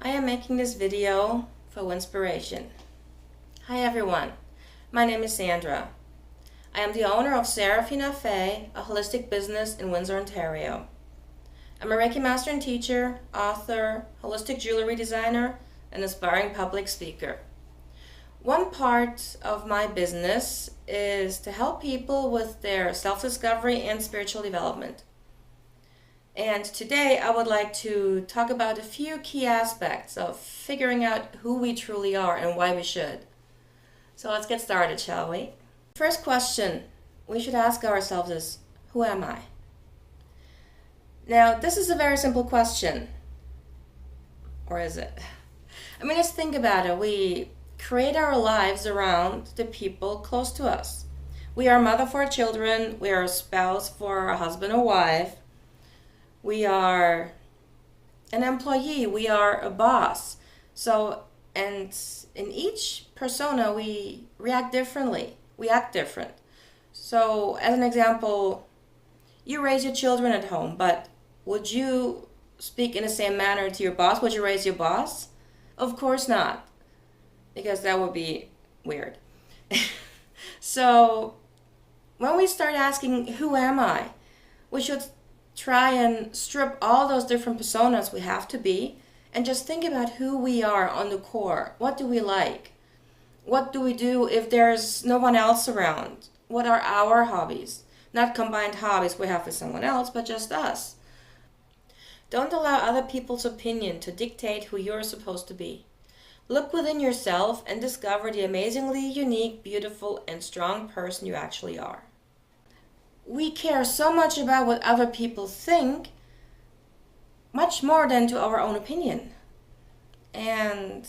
I am making this video for inspiration. Hi everyone, my name is Sandra. I am the owner of Serafina Fae, a holistic business in Windsor, Ontario. I'm a Reiki Master Teacher, author, holistic jewelry designer, and aspiring public speaker. One part of my business is to help people with their self-discovery and spiritual development. And today I would like to talk about a few key aspects of figuring out who we truly are and why we should. So let's get started, shall we? First question we should ask ourselves is, who am I? Now, this is a very simple question. Or is it? I mean, just think about it. We create our lives around the people close to us. We are a mother for our children. We are a spouse for a husband or wife. We are an employee. We are a boss. So, and in each persona, we react differently. We act different. So, as an example, you raise your children at home, but would you speak in the same manner to your boss? Would you raise your boss? Of course not, because that would be weird. So, when we start asking, who am I? We should try and strip all those different personas we have to be and just think about who we are on the core. What do we like? What do we do if there's no one else around? What are our hobbies? Not combined hobbies we have with someone else, but just us. Don't allow other people's opinion to dictate who you're supposed to be. Look within yourself and discover the amazingly unique, beautiful, and strong person you actually are. We care so much about what other people think, much more than to our own opinion. And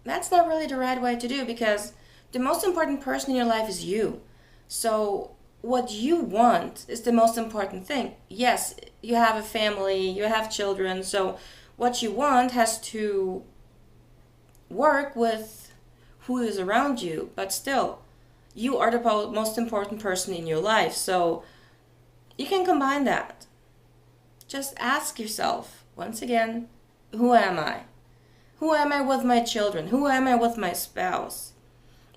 that's not really the right way to do, because the most important person in your life is you. So what you want is the most important thing. Yes, you have a family, you have children, so what you want has to work with who is around you, but still, you are the most important person in your life, so you can combine that. Just ask yourself, once again, who am I? Who am I with my children? Who am I with my spouse?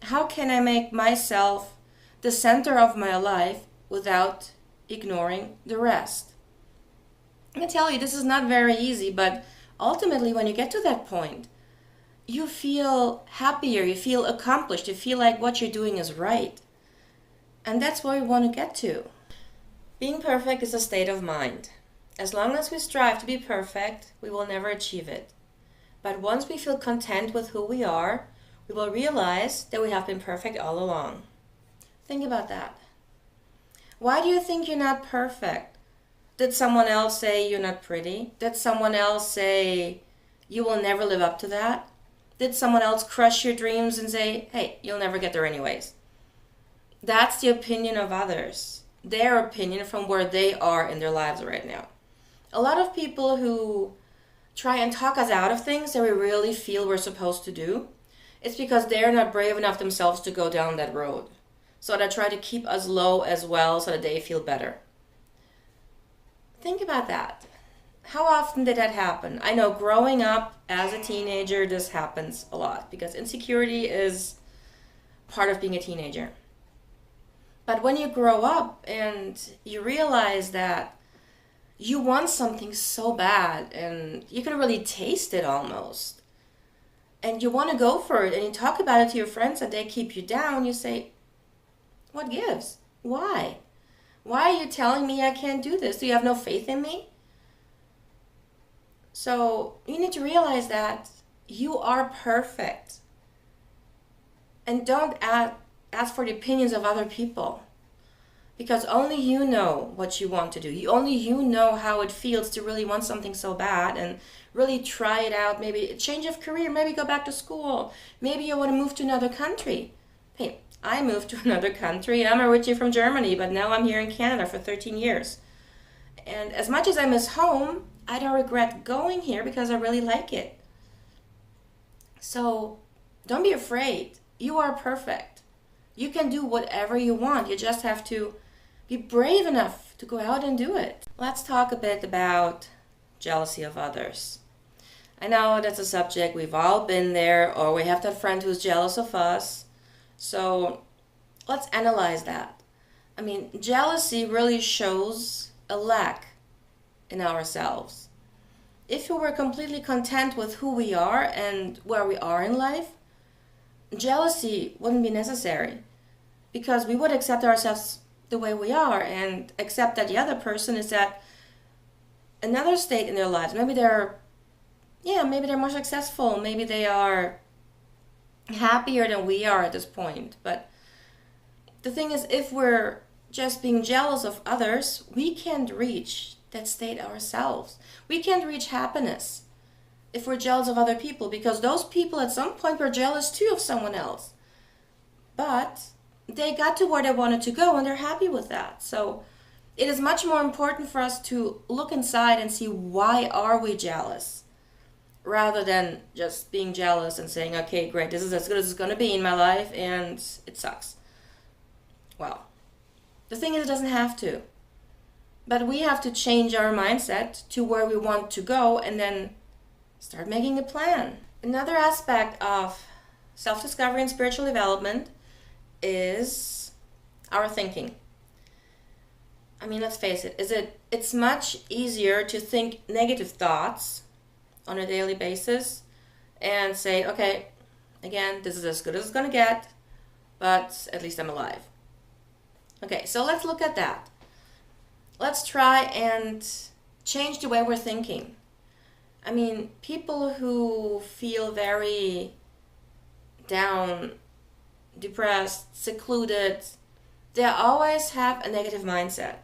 How can I make myself the center of my life without ignoring the rest? I can tell you, this is not very easy, but ultimately when you get to that point, you feel happier, you feel accomplished, you feel like what you're doing is right. And that's where we want to get to. Being perfect is a state of mind. As long as we strive to be perfect, we will never achieve it. But once we feel content with who we are, we will realize that we have been perfect all along. Think about that. Why do you think you're not perfect? Did someone else say you're not pretty? Did someone else say you will never live up to that? Did someone else crush your dreams and say, hey, you'll never get there anyways? That's the opinion of others. Their opinion from where they are in their lives right now. A lot of people who try and talk us out of things that we really feel we're supposed to do, it's because they're not brave enough themselves to go down that road. So they try to keep us low as well so that they feel better. Think about that. How often did that happen? I know growing up as a teenager, this happens a lot because insecurity is part of being a teenager. But when you grow up and you realize that you want something so bad and you can really taste it almost, and you want to go for it and you talk about it to your friends and they keep you down, you say, what gives? Why? Why are you telling me I can't do this? Do you have no faith in me? So you need to realize that you are perfect. And don't ask for the opinions of other people. Because only you know what you want to do. Only you know how it feels to really want something so bad and really try it out. Maybe a change of career, maybe go back to school. Maybe you want to move to another country. Hey, I moved to another country. I'm originally from Germany, but now I'm here in Canada for 13 years. And as much as I miss home, I don't regret going here because I really like it. So don't be afraid. You are perfect. You can do whatever you want. You just have to be brave enough to go out and do it. Let's talk a bit about jealousy of others. I know that's a subject, we've all been there, or we have that friend who's jealous of us. So let's analyze that. I mean, jealousy really shows a lack in ourselves. If we were completely content with who we are and where we are in life, jealousy wouldn't be necessary, because we would accept ourselves the way we are and accept that the other person is at another state in their lives. Maybe they're more successful. Maybe they are happier than we are at this point. But the thing is, if we're just being jealous of others, we can't reach that state ourselves. We can't reach happiness if we're jealous of other people, because those people at some point were jealous too of someone else. But they got to where they wanted to go and they're happy with that. So it is much more important for us to look inside and see, why are we jealous? Rather than just being jealous and saying, okay, great, this is as good as it's going to be in my life and it sucks. Well, the thing is, it doesn't have to. But we have to change our mindset to where we want to go and then start making a plan. Another aspect of self-discovery and spiritual development is our thinking. I mean, let's face it, it's much easier to think negative thoughts on a daily basis and say, okay, again, this is as good as it's going to get, but at least I'm alive. Okay, so let's look at that. Let's try and change the way we're thinking. I mean, people who feel very down, depressed, secluded, they always have a negative mindset.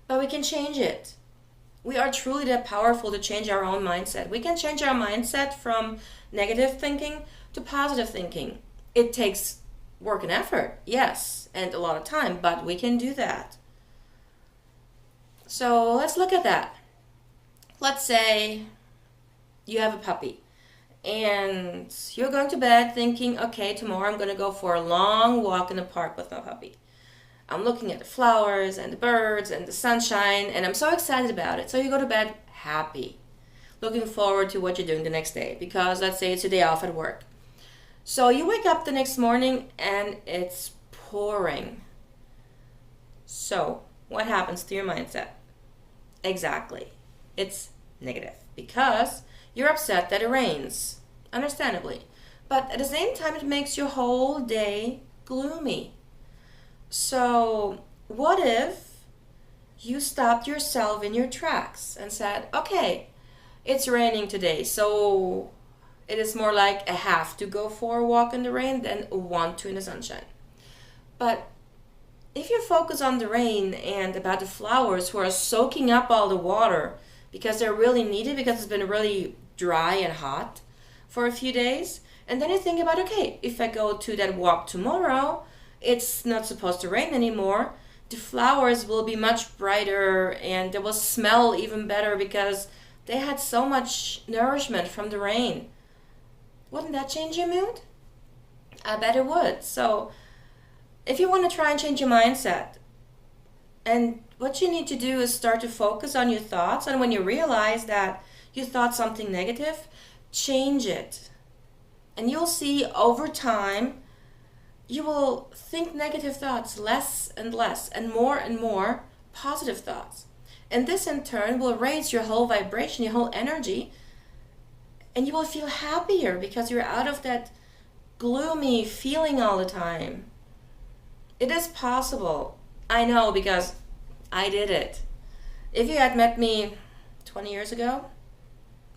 But we can change it. We are truly that powerful to change our own mindset. We can change our mindset from negative thinking to positive thinking. It takes work and effort, yes, and a lot of time, but we can do that. So let's look at that. Let's say you have a puppy and you're going to bed thinking, okay, tomorrow I'm going to go for a long walk in the park with my puppy. I'm looking at the flowers and the birds and the sunshine and I'm so excited about it. So you go to bed happy, looking forward to what you're doing the next day, because let's say it's a day off at work. So you wake up the next morning and it's pouring. So what happens to your mindset? Exactly. It's negative because you're upset that it rains, understandably. But at the same time, it makes your whole day gloomy. So what if you stopped yourself in your tracks and said, okay, it's raining today, so it is more like a have to go for a walk in the rain than a want to in the sunshine. But if you focus on the rain and about the flowers who are soaking up all the water because they're really needed, because it's been really dry and hot for a few days, and then you think about, okay, if I go to that walk tomorrow, it's not supposed to rain anymore. The flowers will be much brighter and they will smell even better because they had so much nourishment from the rain. Wouldn't that change your mood? I bet it would. So if you want to try and change your mindset, and what you need to do is start to focus on your thoughts, and when you realize that you thought something negative, change it. And you'll see over time, you will think negative thoughts less and less, and more positive thoughts. And this in turn will raise your whole vibration, your whole energy, and you will feel happier because you're out of that gloomy feeling all the time. It is possible. I know, because I did it. If you had met me 20 years ago,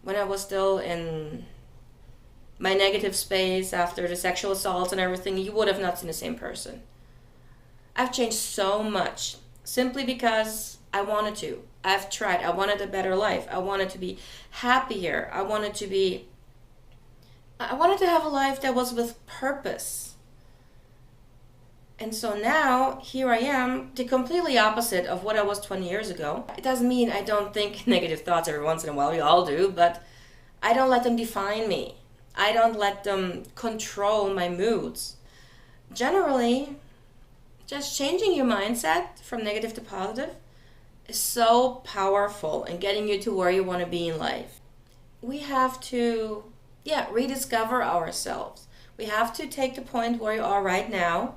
when I was still in my negative space after the sexual assaults and everything, you would have not seen the same person. I've changed so much simply because I wanted to. I've tried. I wanted a better life. I wanted to be happier. I wanted to have a life that was with purpose. And so now, here I am, the completely opposite of what I was 20 years ago. It doesn't mean I don't think negative thoughts every once in a while. We all do, but I don't let them define me. I don't let them control my moods. Generally, just changing your mindset from negative to positive is so powerful in getting you to where you want to be in life. we have to, rediscover ourselves. We have to take the point where you are right now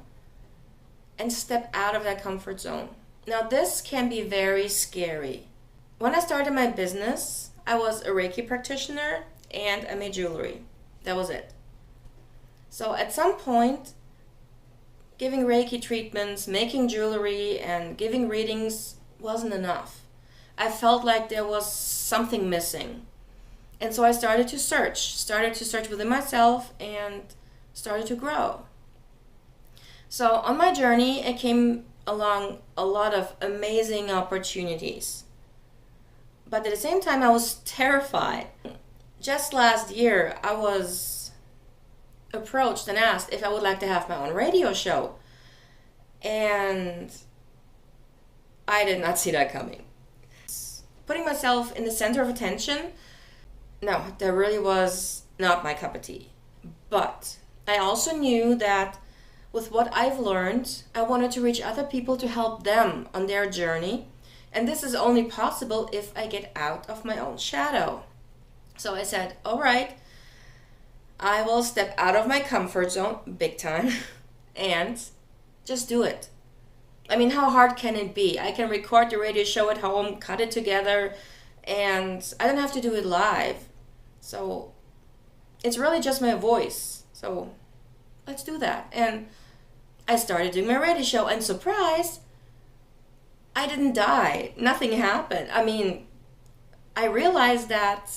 and step out of that comfort zone. Now, this can be very scary. When I started my business, I was a Reiki practitioner and I made jewelry. That was it. So at some point, giving Reiki treatments, making jewelry, and giving readings wasn't enough. I felt like there was something missing. And so I started to search within myself and started to grow. So on my journey, I came along a lot of amazing opportunities. But at the same time, I was terrified. Just last year, I was approached and asked if I would like to have my own radio show. And I did not see that coming. Putting myself in the center of attention, no, that really was not my cup of tea. But I also knew that with what I've learned, I wanted to reach other people to help them on their journey. And this is only possible if I get out of my own shadow. So I said, all right, I will step out of my comfort zone big time and just do it. I mean, how hard can it be? I can record the radio show at home, cut it together, and I don't have to do it live. So it's really just my voice. So let's do that. And I started doing my radio show, and surprise, I didn't die. Nothing happened. I mean, I realized that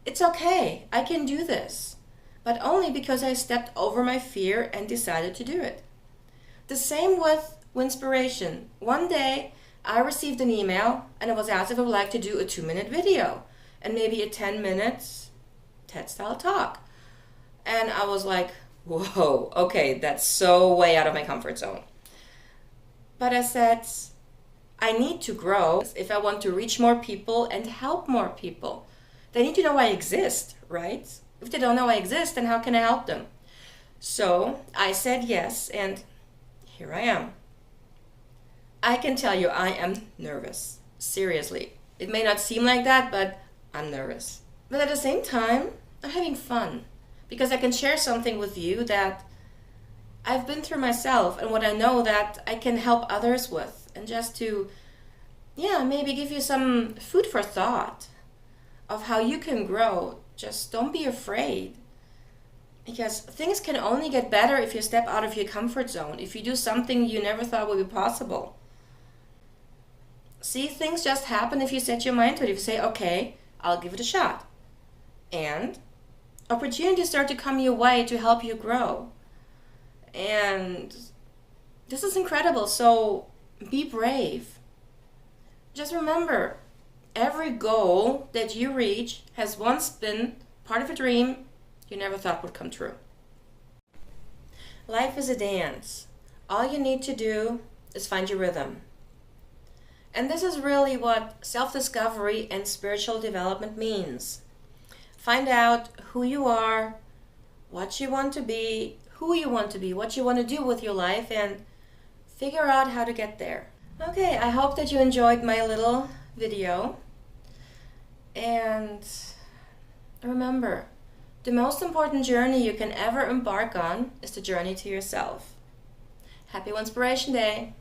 it's okay. I can do this. But only because I stepped over my fear and decided to do it. The same with Winspiration. One day, I received an email and it was asked if I would like to do a 2-minute video and maybe a 10-minute TED-style talk. And I was like, whoa, okay, that's so way out of my comfort zone. But I said, I need to grow if I want to reach more people and help more people. They need to know I exist, right? If they don't know I exist, then how can I help them? So I said yes, and here I am. I can tell you I am nervous. Seriously. It may not seem like that, but I'm nervous. But at the same time, I'm having fun. Because I can share something with you that I've been through myself and what I know that I can help others with. And just to, maybe give you some food for thought of how you can grow. Just don't be afraid. Because things can only get better if you step out of your comfort zone. If you do something you never thought would be possible. See, things just happen if you set your mind to it. If you say, okay, I'll give it a shot. And opportunities start to come your way to help you grow. And this is incredible. So be brave. Just remember, every goal that you reach has once been part of a dream you never thought would come true. Life is a dance. All you need to do is find your rhythm. And this is really what self-discovery and spiritual development means. Find out who you are, what you want to be, who you want to be, what you want to do with your life, and figure out how to get there. Okay, I hope that you enjoyed my little video. And remember, the most important journey you can ever embark on is the journey to yourself. Happy Winspiration Day!